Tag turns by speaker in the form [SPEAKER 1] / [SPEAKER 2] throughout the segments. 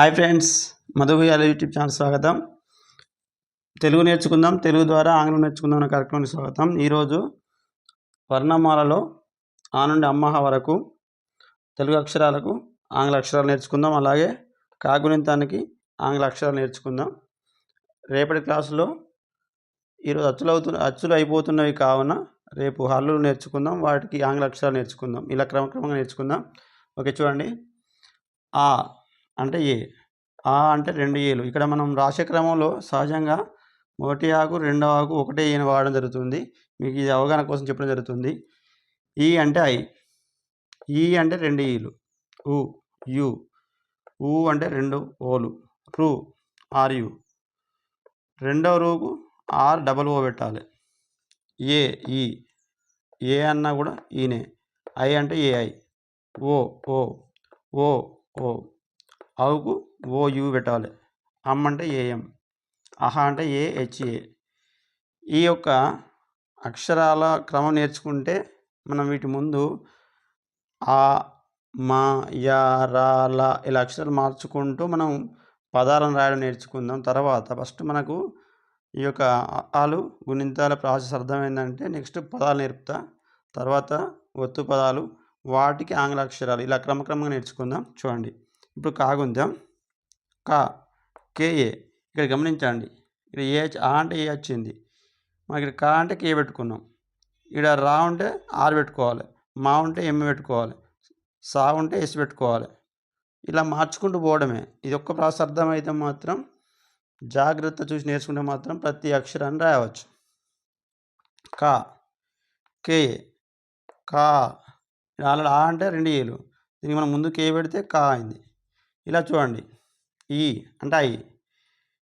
[SPEAKER 1] Hi friends, Madhu భయ్యాల YouTube channel స్వాగతం. తెలుగు నేర్చుకుందాం, తెలుగు ద్వారా ఆంగ్లం నేర్చుకుందాం అనే కార్యక్రమానికి స్వాగతం. ఈరోజు వర్ణమాలలో ఆ నుండి అమ్మహ వరకు తెలుగు అక్షరాలకు ఆంగ్ల అక్షరాలు నేర్చుకుందాం. అలాగే కాగుణితానికి ఆంగ్ల అక్షరాలు నేర్చుకుందాం. రేపటి క్లాసులో ఈరోజు అచ్చులు అయిపోతున్నవి కావున రేపు హల్లులు నేర్చుకుందాం, వాటికి ఆంగ్ల అక్షరాలు నేర్చుకుందాం. ఇలా క్రమక్రమంగా నేర్చుకుందాం. ఓకే, చూడండి. ఆ అంటే ఏ, ఆ అంటే 2 ఏలు. ఇక్కడ మనం రాసే క్రమంలో సహజంగా మొదటి ఆకు రెండవ ఆకు ఒకటే ఏని వాడడం జరుగుతుంది. మీకు ఇది అవగాహన కోసం చెప్పడం జరుగుతుంది. ఈ అంటే ఐ, ఈ అంటే 2 ఈలు, ఉ యు, ఊ అంటే 2 ఓలు, రు ఆర్ యు, రెండవ రూకు ఆర్ డబల్ ఓ పెట్టాలి. ఏ ఈ, ఏ అన్నా కూడా ఈనే. ఐ అంటే AI, O O, O O, అవుకు ఓ యు పెట్టాలి. అమ్ అంటే ఏఎం, అహ అంటే ఏహెచ్ఏ. ఈ యొక్క అక్షరాల క్రమం నేర్చుకుంటే మనం వీటి ముందు ఆ, మా, యా, రా, లా ఇలా అక్షరాలు మార్చుకుంటూ మనం పదాలను రాయడం నేర్చుకుందాం. తర్వాత ఫస్ట్ మనకు ఈ యొక్క ఆలు గుణింతాల ప్రాసెస్ అర్థమైందంటే నెక్స్ట్ పదాలు నేర్పుతా. తర్వాత ఒత్తు పదాలు, వాటికి ఆంగ్ల అక్షరాలు, ఇలా క్రమక్రమంగా నేర్చుకుందాం. చూడండి, ఇప్పుడు కాగుందాం. కా, కేఏ. ఇక్కడ గమనించండి, ఇక్కడ ఏ ఆ అంటే ఏ వచ్చింది, మనకి ఇక్కడ కా అంటే కే పెట్టుకున్నాం. ఇక్కడ రా ఉంటే ఆర్ పెట్టుకోవాలి, మా ఉంటే ఎమ్ పెట్టుకోవాలి, సా ఉంటే ఎస్ పెట్టుకోవాలి. ఇలా మార్చుకుంటూ పోవడమే. ఇది ఒక్క ప్రాసెస్ అర్థమైతే మాత్రం జాగ్రత్త చూసి నేర్చుకుంటే మాత్రం ప్రతి అక్షరాన్ని రాయవచ్చు. కా, కే, కా. ఆల్రెడీ ఆ అంటే 2 ఏలు, దీనికి మనం ముందు కే పెడితే కా అయింది. ఇలా చూడండి, ఈ అంటే ఐ,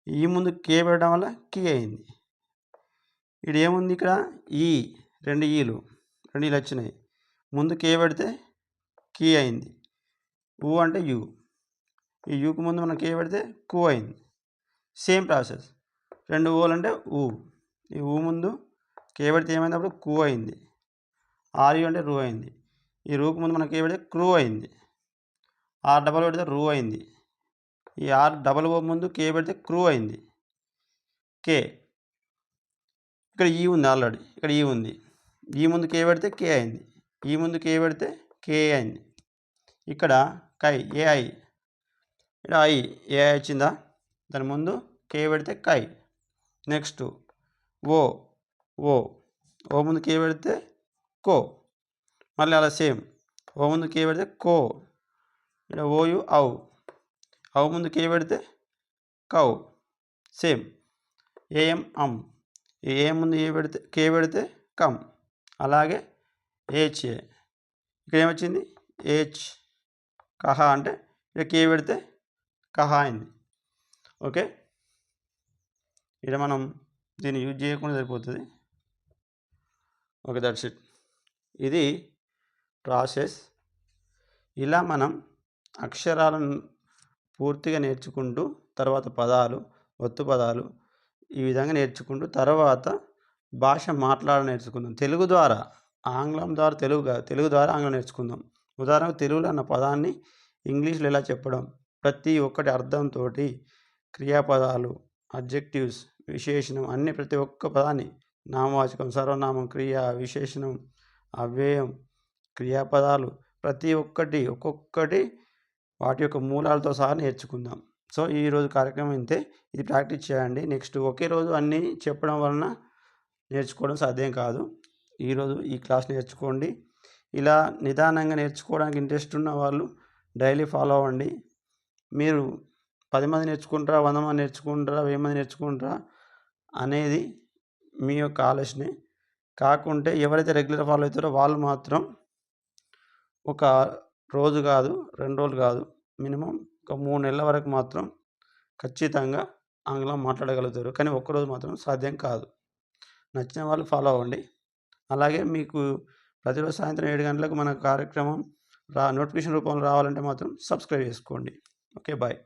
[SPEAKER 1] ఈ ముందు కే పెట్టడం వల్ల కీ అయింది. ఇక్కడ ఏముంది, ఇక్కడ ఈ 2 ఈలు వచ్చినాయి, ముందు కే పెడితే కీ అయింది. ఊ అంటే యు, ఈ యూకు ముందు మనం కే పెడితే కు అయింది. Same process. 2 ఓలు అంటే ఊ, ఈ ఊ ముందు కే పెడితే ఏమైంది, అప్పుడు కు అయింది. ఆర్ యు అంటే రూ అయింది. ఈ రూకు ముందు మనం కే పెడితే క్రూ అయింది. ఆర్ డబల్ పెడితే రూ అయింది. ఈ ఆర్ డబల్ ఓ ముందు కే పెడితే క్రూ అయింది. కే, ఇక్కడ ఈ ఉంది, ఆల్రెడీ ఇక్కడ ఈ ఉంది, ఈ ముందు కే పెడితే కే అయింది, ఈ ముందు కే పెడితే కే అయింది. ఇక్కడ కై ఏఐ, ఇక్కడ ఐ ఏఐ వచ్చిందా, దాని ముందు కే పెడితే కై. నెక్స్ట్ ఓ ఓ, ఓ ముందు కే పెడితే కో, మళ్ళీ అలా సేమ్. ఓ ముందు కే పెడితే కో, ఇక్కడ ఓయు ఔ, ఔ ముందు కే పెడితే కౌ. సేమ్. ఏఎం అమ్, ఏ ముందు ఏ పెడితే కే పెడితే కమ్. అలాగే హెచ్ఏ, ఇక్కడ ఏమొచ్చింది హెచ్. కహ అంటే ఇక్కడ కే పెడితే కహ అయింది. ఓకే, ఇక్కడ మనం దీన్ని యూజ్ చేయకుండా సరిపోతుంది. Okay, that's it. ఇది ప్రాసెస్. ఇలా మనం అక్షరాలను పూర్తిగా నేర్చుకుంటూ తర్వాత పదాలు, ఒత్తు పదాలు ఈ విధంగా నేర్చుకుంటూ తర్వాత భాష మాట్లాడడం నేర్చుకుందాం. తెలుగు ద్వారా ఆంగ్లం ద్వారా తెలుగు ద్వారా ఆంగ్లం నేర్చుకుందాం. ఉదాహరణకు తెలుగులో అన్న పదాన్ని ఇంగ్లీష్లో ఎలా చెప్పడం, ప్రతి ఒక్కటి అర్థంతో క్రియాపదాలు, అడ్జెక్టివ్స్, విశేషణం అన్నీ, ప్రతి ఒక్క పదాన్ని నామవాచకం, సర్వనామం, క్రియ, విశేషణం, అవ్యయం, క్రియాపదాలు ప్రతి ఒక్కటి ఒక్కొక్కటి వాటి యొక్క మూలాలతో సహా నేర్చుకుందాం. సో ఈరోజు కార్యక్రమం ఇంతే. ఇది ప్రాక్టీస్ చేయండి. నెక్స్ట్ ఒకే రోజు అన్నీ చెప్పడం వలన నేర్చుకోవడం సాధ్యం కాదు. ఈరోజు ఈ క్లాస్ నేర్చుకోండి. ఇలా నిదానంగా నేర్చుకోవడానికి ఇంట్రెస్ట్ ఉన్న వాళ్ళు డైలీ ఫాలో అవ్వండి. మీరు 10 మంది నేర్చుకుంటారా, 100 మంది నేర్చుకుంటారా, 1000 మంది నేర్చుకుంటారా అనేది మీ యొక్క ఆలోచనే. కాకుంటే ఎవరైతే రెగ్యులర్ ఫాలో అవుతారో వాళ్ళు మాత్రం ఒక రోజు కాదు, 2 రోజులు కాదు, మినిమం ఒక 3 నెలల వరకు మాత్రం ఖచ్చితంగా ఆంగ్లం మాట్లాడగలుగుతారు. కానీ ఒక్కరోజు మాత్రం సాధ్యం కాదు. నచ్చిన వాళ్ళు ఫాలో అవ్వండి. అలాగే మీకు ప్రతిరోజు సాయంత్రం 7 గంటలకు మన కార్యక్రమం నోటిఫికేషన్ రూపంలో రావాలంటే మాత్రం సబ్స్క్రైబ్ చేసుకోండి. Okay, bye.